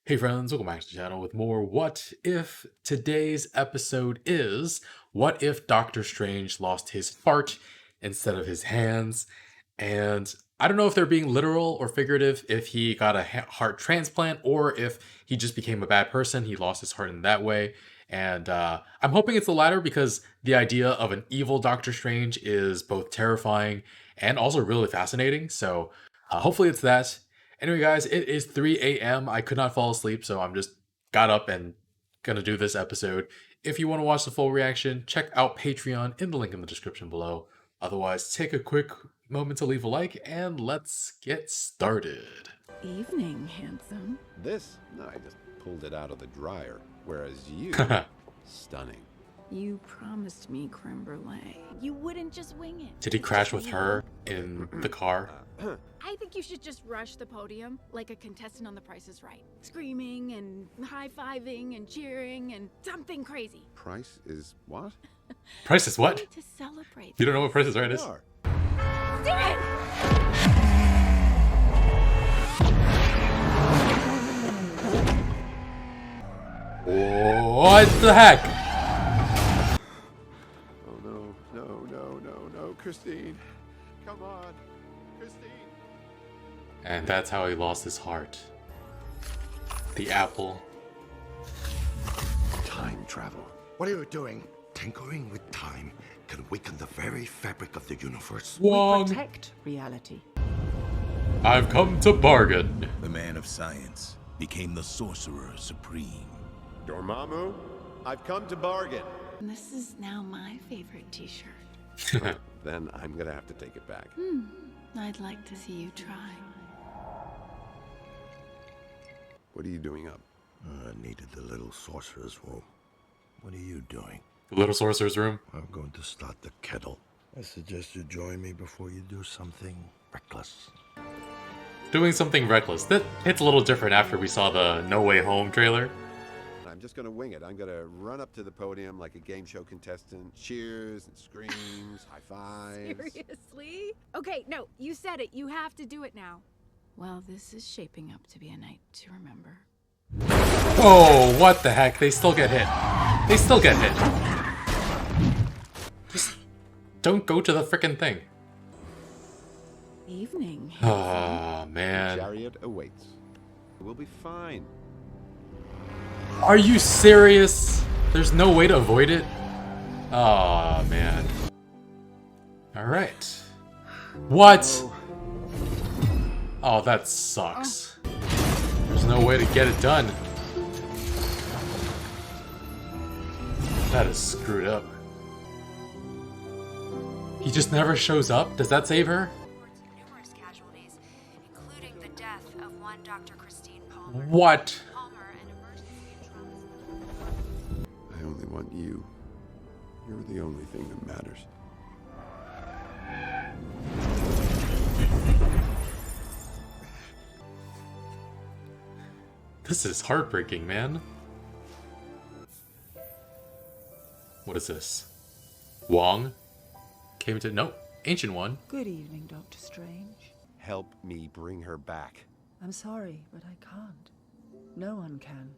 Hey friends, welcome back to the channel with more What If. Today's episode is what if Doctor Strange lost his heart instead of his hands? And I don't know if they're being literal or figurative, if he got a heart transplant or if he just became a bad person, he lost his heart in that way. And I'm hoping it's the latter because the idea of an evil Doctor Strange is both terrifying and also really fascinating. So hopefully it's that. Anyway, guys, it is 3 a.m. I could not fall asleep, so I'm just got up and gonna do this episode. If you want to watch the full reaction, check out Patreon in the link in the description below. Otherwise, take a quick moment to leave a like and let's get started. Evening, handsome. This? No, I just pulled it out of the dryer. Whereas you, stunning. You promised me creme brulee. You wouldn't just wing it. Did he crash with her in the car? I think you should just rush the podium like a contestant on The Price is Right. Screaming and high-fiving and cheering and something crazy. Price is what? Price is what? To celebrate. You don't know what Price is Right is? Steven! What the heck? Oh no, Christine. Come on, Christine. And that's how he lost his heart. The apple. Time travel. What are you doing? Tinkering with time can weaken the very fabric of the universe. Wong. We protect reality. I've come to bargain. The man of science became the sorcerer supreme. Dormammu, I've come to bargain. And this is now my favorite t-shirt. Then I'm gonna have to take it back. I'd like to see you try. What are you doing up? I needed the little sorcerer's room. What are you doing? The little sorcerer's room. I'm going to start the kettle. I suggest you join me before you do something reckless. Doing something reckless. That hits a little different after we saw the No Way Home trailer. I'm just gonna wing it. I'm gonna run up to the podium like a game show contestant. Cheers and screams, high fives. Seriously? Okay, no, you said it. You have to do it now. Well, this is shaping up to be a night to remember. Oh, what the heck? They still get hit. They still get hit. Just don't go to the frickin' thing. Evening. Oh, man. Chariot awaits. We'll be fine. Are you serious? There's no way to avoid it? Oh, man. Alright. What? Oh, that sucks. There's no way to get it done. That is screwed up. He just never shows up? Does that save her? Numerous casualties, including the death of one Dr. Christine Palmer. What? Palmer, an emergency and trauma. I only want you. You're the only thing that matters. This is heartbreaking, man. What is this? Wong? Came to... No. Ancient One. Good evening, Doctor Strange. Help me bring her back. I'm sorry, but I can't. No one can.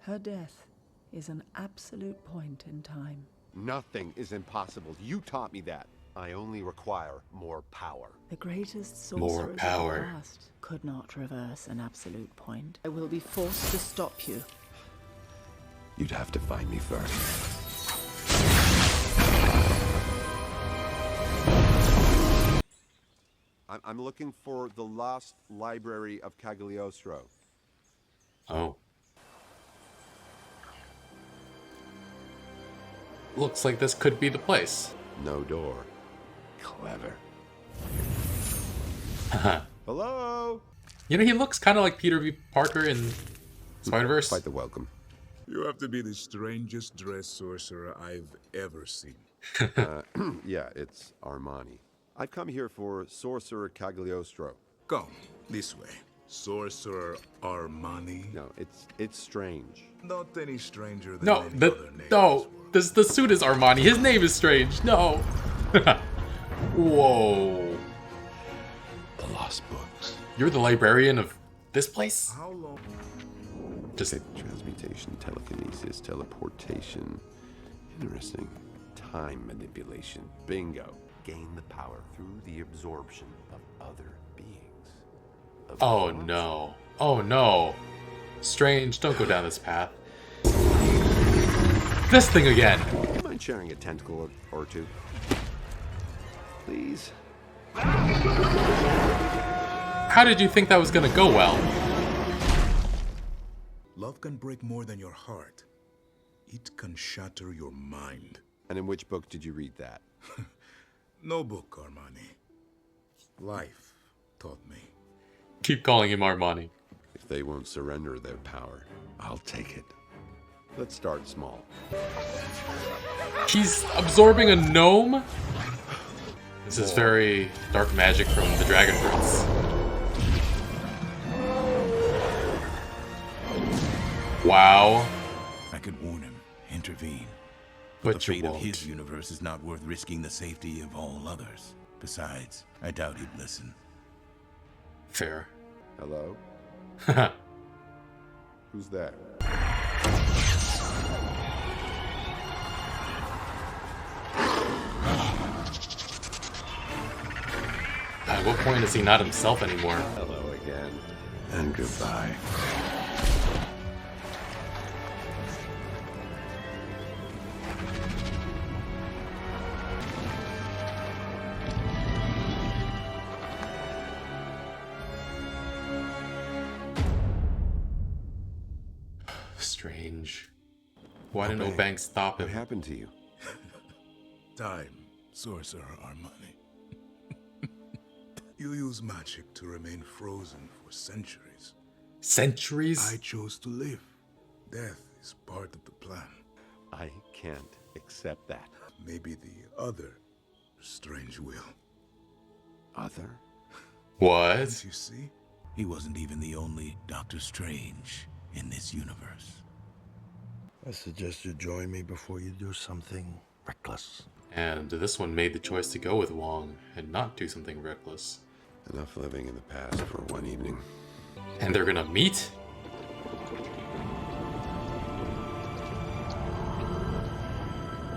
Her death is an absolute point in time. Nothing is impossible. You taught me that. I only require more power. The greatest More sorcerers of power. the past could not reverse an absolute point. I will be forced to stop you. You'd have to find me first. I'm looking for the lost library of Cagliostro. Oh. Looks like this could be the place. No door. Clever. Haha. Hello? You know, he looks kind of like Peter B. Parker in Spider-Verse. Quite the welcome. You have to be the strangest dressed sorcerer I've ever seen. Yeah, it's Armani. I've come here for Sorcerer Cagliostro. Come, this way. Sorcerer Armani. No, it's strange. Not any stranger than No, any the, other name. no, the suit is Armani. His name is Strange. No. Whoa. The lost books. You're the librarian of this place? How long? Just Transmutation, telekinesis, teleportation. Interesting. Time manipulation. Bingo. Gain the power through the absorption of other beings. oh no. Oh no. Strange, don't go down this path. This thing again. Do you mind sharing a tentacle or two? Please? How did you think that was gonna go well? Love can break more than your heart. It can shatter your mind. And in which book did you read that? No book, Armani. Life taught me. Keep calling him Armani. If they won't surrender their power, I'll take it. Let's start small. He's absorbing a gnome? This is very dark magic from the Dragon Prince. Wow. I could warn him, intervene. But the you fate of won't. his universe is not worth risking the safety of all others. Besides, I doubt he'd listen. Fair. Hello? Who's there? At what point is he not himself anymore? Hello again. And goodbye. Strange. Why didn't Okay. Obank stop What him? happened to you? Time, sorcerer Armani. You use magic to remain frozen for centuries. Centuries? I chose to live. Death is part of the plan. I can't accept that. Maybe the other strange will. Other? What? You see? He wasn't even the only Doctor Strange in this universe. I suggest you join me before you do something reckless. And this one made the choice to go with Wong and not do something reckless. Enough living in the past for one evening. And they're gonna meet?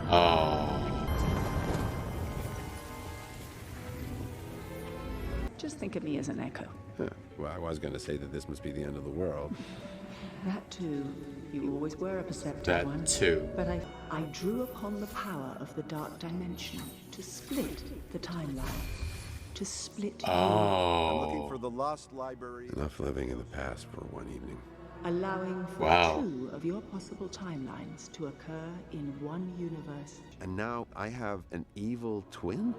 Oh. Just think of me as an echo. Huh. Well, I was going to say that this must be the end of the world. That too. You always were a perceptive That one. too. But I drew upon the power of the dark dimension to split the timeline. To split you, I'm looking Oh. for the lost library. Enough living in the past for one evening. allowing for Wow. 2 of your possible timelines to occur in one universe. And now I have an evil twin?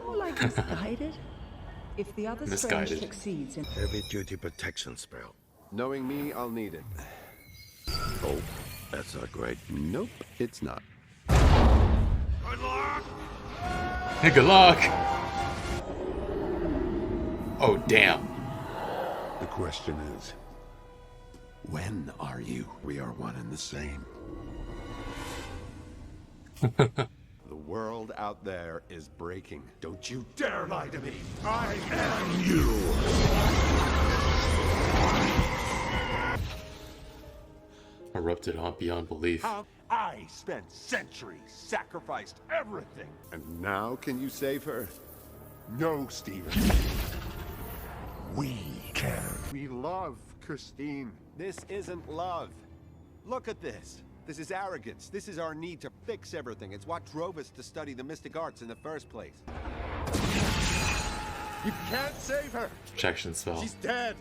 More like misguided. If the other strange Misguided. succeeds in Heavy duty protection spell. Knowing me, I'll need it. Oh, that's not great. Nope, it's not. Hey, good luck! Oh, damn. The question is, when are you? We are one and the same. The world out there is breaking. Don't you dare lie to me! I am Erupted on beyond belief. I spent centuries, sacrificed everything. And now can you save her? No, Steven. We can. We love Christine. This isn't love. Look at this. This is arrogance. This is our need to fix everything. It's what drove us to study the mystic arts in the first place. You can't save her. Projection spell. She's dead.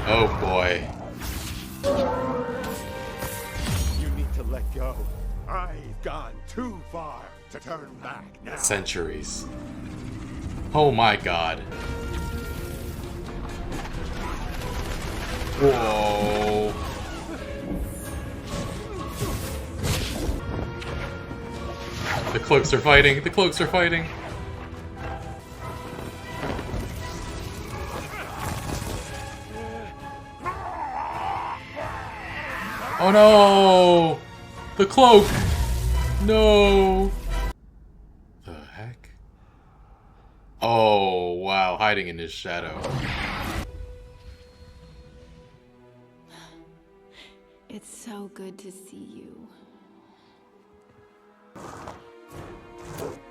Oh boy. You need to let go. I've gone too far to turn back now. Centuries. Oh my god. Whoa. The cloaks are fighting. The cloaks are fighting. Oh no! The cloak! No! The heck? Oh, wow, hiding in his shadow. It's so good to see you.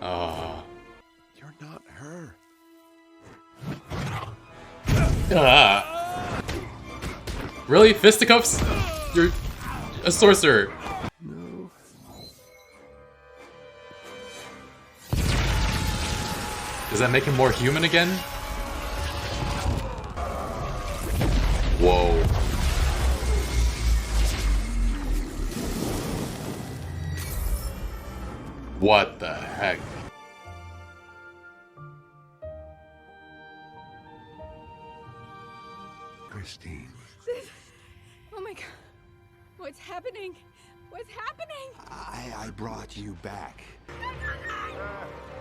You're not her. Really? Fisticuffs? You're a sorcerer. No. Does that make him more human again? Whoa. What the heck? Christine. Oh my god. What's happening? What's happening? I brought you back.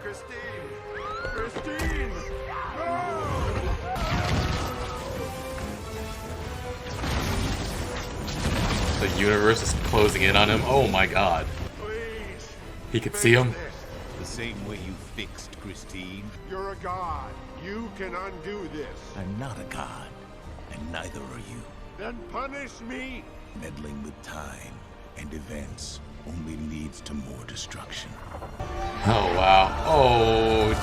Christine! Christine! The universe is closing in on him. Oh my god. Please! He could see him. The same way you fixed Christine. You're a god. You can undo this. I'm not a god, and neither are you. Then punish me! Meddling with time and events only leads to more destruction. Oh wow. Oh.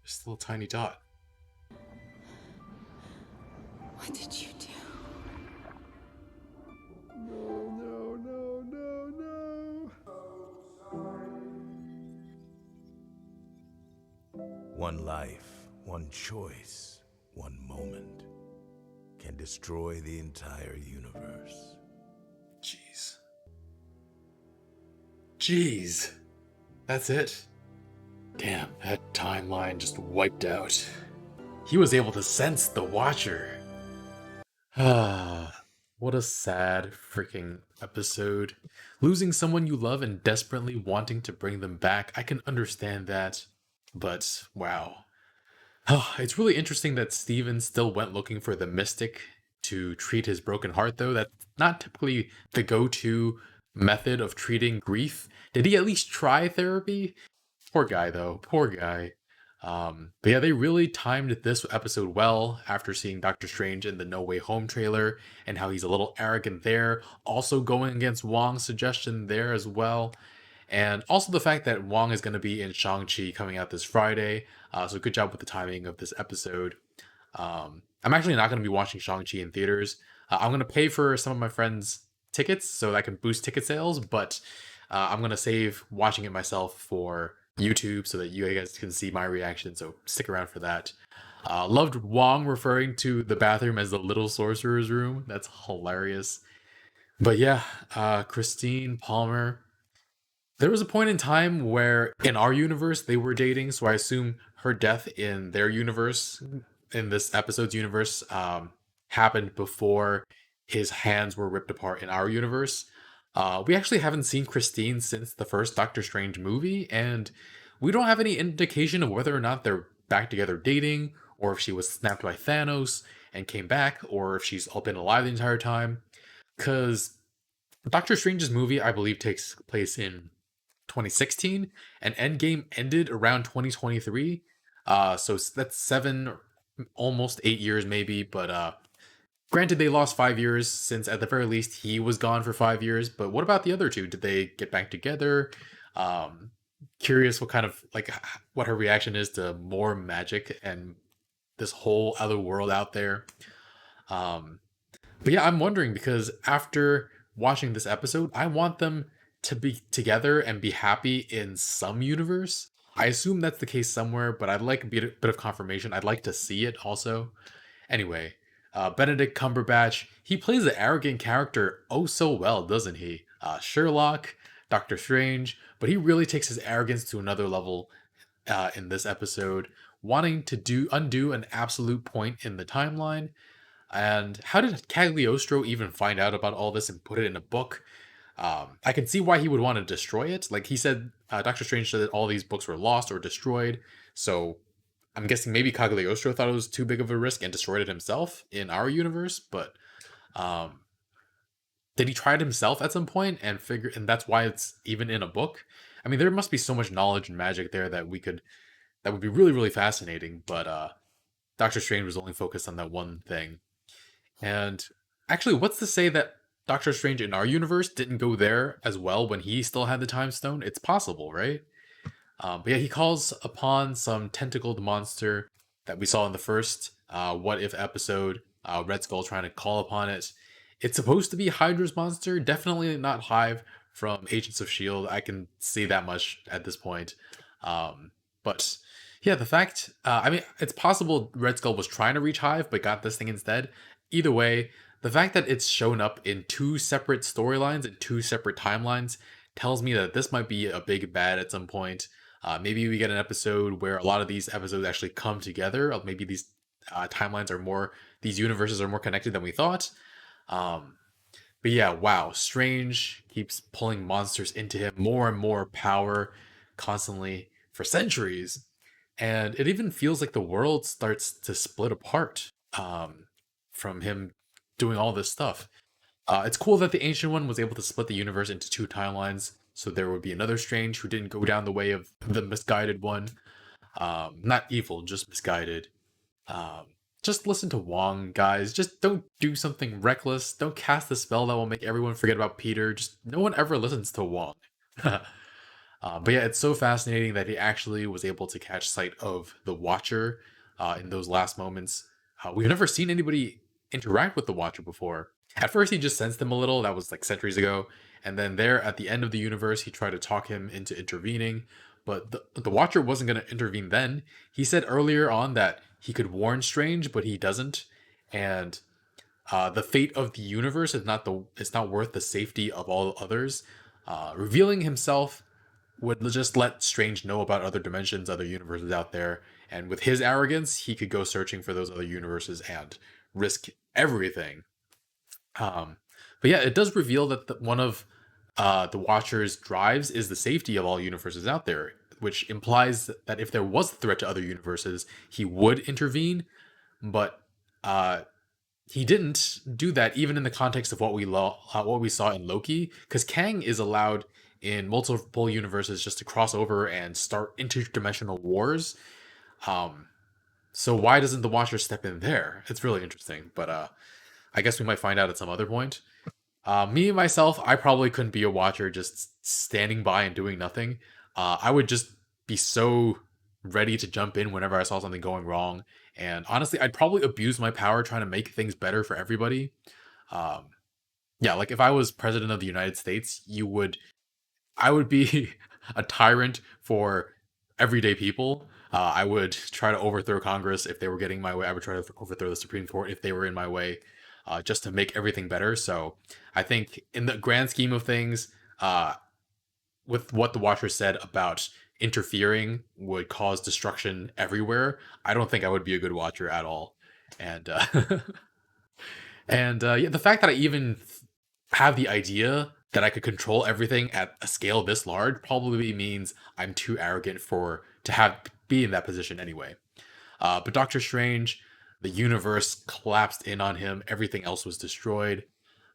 Just a little tiny dot. What did you do? No, no, no, no, no. One life, one choice, one moment can destroy the entire universe. Jeez. Jeez. That's it. Damn, that timeline just wiped out. He was able to sense the Watcher. Ah, what a sad freaking episode. Losing someone you love and desperately wanting to bring them back, I can understand that. But, wow. It's really interesting that Steven still went looking for the mystic to treat his broken heart, though. That's not typically the go-to method of treating grief. Did he at least try therapy? Poor guy, though. Poor guy. But yeah, they really timed this episode well after seeing Doctor Strange in the No Way Home trailer and how he's a little arrogant there. Also going against Wong's suggestion there as well. And also the fact that Wong is going to be in Shang-Chi coming out this Friday. So good job with the timing of this episode. I'm actually not going to be watching Shang-Chi in theaters. I'm going to pay for some of my friends' tickets so that I can boost ticket sales, but I'm going to save watching it myself for YouTube so that you guys can see my reaction, so stick around for that. Loved Wong referring to the bathroom as the little sorcerer's room. That's hilarious. But yeah, Christine Palmer. There was a point in time where in our universe they were dating, so I assume her death in their universe, in this episode's universe, happened before his hands were ripped apart in our universe. We actually haven't seen Christine since the first Doctor Strange movie, and we don't have any indication of whether or not they're back together dating, or if she was snapped by Thanos and came back, or if she's all been alive the entire time. Because Doctor Strange's movie, I believe, takes place in 2016, and Endgame ended around 2023. So that's 7, almost 8 years maybe, but granted, they lost 5 years since at the very least he was gone for 5 years. But what about the other two? Did they get back together? Curious what kind of what her reaction is to more magic and this whole other world out there. But yeah, I'm wondering because after watching this episode, I want them to be together and be happy in some universe. I assume that's the case somewhere, but I'd like a bit of confirmation. I'd like to see it also. Anyway. Benedict Cumberbatch, he plays the arrogant character oh so well, doesn't he? Sherlock, Doctor Strange, but he really takes his arrogance to another level in this episode, wanting to undo an absolute point in the timeline. And how did Cagliostro even find out about all this and put it in a book? I can see why he would want to destroy it. Like he said, Doctor Strange said that all these books were lost or destroyed, so I'm guessing maybe Cagliostro thought it was too big of a risk and destroyed it himself in our universe, but did he try it himself at some point and that's why it's even in a book? I mean, there must be so much knowledge and magic there that would be really, really fascinating, but Doctor Strange was only focused on that one thing. And actually, what's to say that Doctor Strange in our universe didn't go there as well when he still had the Time Stone? It's possible, right? But yeah, he calls upon some tentacled monster that we saw in the first What If episode. Red Skull trying to call upon it. It's supposed to be Hydra's monster, definitely not Hive from Agents of S.H.I.E.L.D. I can see that much at this point. But yeah, the fact, I mean, it's possible Red Skull was trying to reach Hive, but got this thing instead. Either way, the fact that it's shown up in two separate storylines and two separate timelines tells me that this might be a big bad at some point. Maybe we get an episode where a lot of these episodes actually come together. Maybe these timelines are more, these universes are more connected than we thought. Um, but yeah, wow, Strange keeps pulling monsters into him, more and more power constantly for centuries. And it even feels like the world starts to split apart from him doing all this stuff. It's cool that the Ancient One was able to split the universe into two timelines, so there would be another Strange who didn't go down the way of the misguided one. Not evil, just misguided. Um, just listen to Wong, guys. Just don't do something reckless. Don't cast a spell that will make everyone forget about Peter. Just no one ever listens to Wong. But yeah, it's so fascinating that he actually was able to catch sight of the Watcher in those last moments. We've never seen anybody interact with the Watcher before. At first, he just sensed him a little. That was like centuries ago. And then there at the end of the universe, he tried to talk him into intervening. But the Watcher wasn't going to intervene then. He said earlier on that he could warn Strange, but he doesn't. And the fate of the universe is not worth the safety of all others. Revealing himself would just let Strange know about other dimensions, other universes out there. And with his arrogance, he could go searching for those other universes and risk everything. Um, but yeah, it does reveal that one of the Watcher's drives is the safety of all universes out there, which implies that if there was a threat to other universes, he would intervene. But uh, he didn't do that, even in the context of what we saw in Loki, because Kang is allowed in multiple universes just to cross over and start interdimensional wars. Um, so why doesn't the Watcher step in there? It's really interesting, but I guess we might find out at some other point. Me myself, I probably couldn't be a Watcher just standing by and doing nothing. I would just be so ready to jump in whenever I saw something going wrong. And honestly, I'd probably abuse my power trying to make things better for everybody. Um, yeah, like if I was president of the United States, I would be a tyrant for everyday people. I would try to overthrow Congress if they were getting my way. I would try to overthrow the Supreme Court if they were in my way, just to make everything better. So I think, in the grand scheme of things, with what the Watcher said about interfering would cause destruction everywhere, I don't think I would be a good Watcher at all. And yeah, the fact that I even have the idea that I could control everything at a scale this large probably means I'm too arrogant to have be in that position anyway. But Doctor Strange, the universe collapsed in on him. Everything else was destroyed.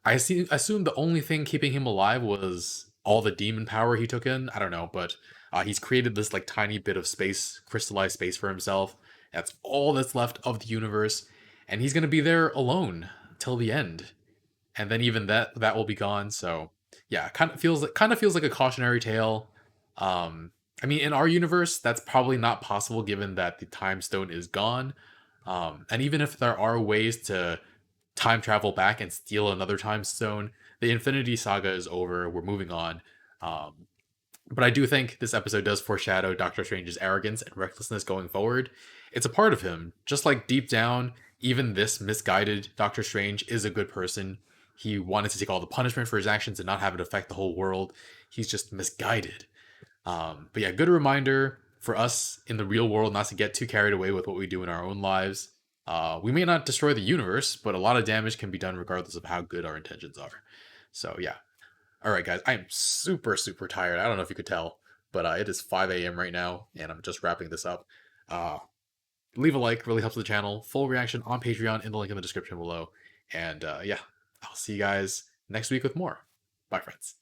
Assume the only thing keeping him alive was all the demon power he took in. I don't know, but he's created this like tiny bit of space, crystallized space for himself. That's all that's left of the universe, and he's gonna be there alone till the end. And then even that will be gone. So yeah, kind of feels like a cautionary tale. I mean, in our universe, that's probably not possible given that the time stone is gone. And even if there are ways to time travel back and steal another time stone, the Infinity Saga is over. We're moving on. Um, but I do think this episode does foreshadow Doctor Strange's arrogance and recklessness going forward. It's a part of him. Just like deep down, even this misguided Doctor Strange is a good person. He wanted to take all the punishment for his actions and not have it affect the whole world. He's just misguided. But yeah, good reminder for us in the real world not to get too carried away with what we do in our own lives. We may not destroy the universe, but a lot of damage can be done regardless of how good our intentions are. So yeah. All right, guys, I am super, super tired. I don't know if you could tell, but it is 5 a.m. right now, and I'm just wrapping this up. Leave a like, really helps the channel. Full reaction on Patreon in the link in the description below. And yeah, I'll see you guys next week with more. Bye, friends.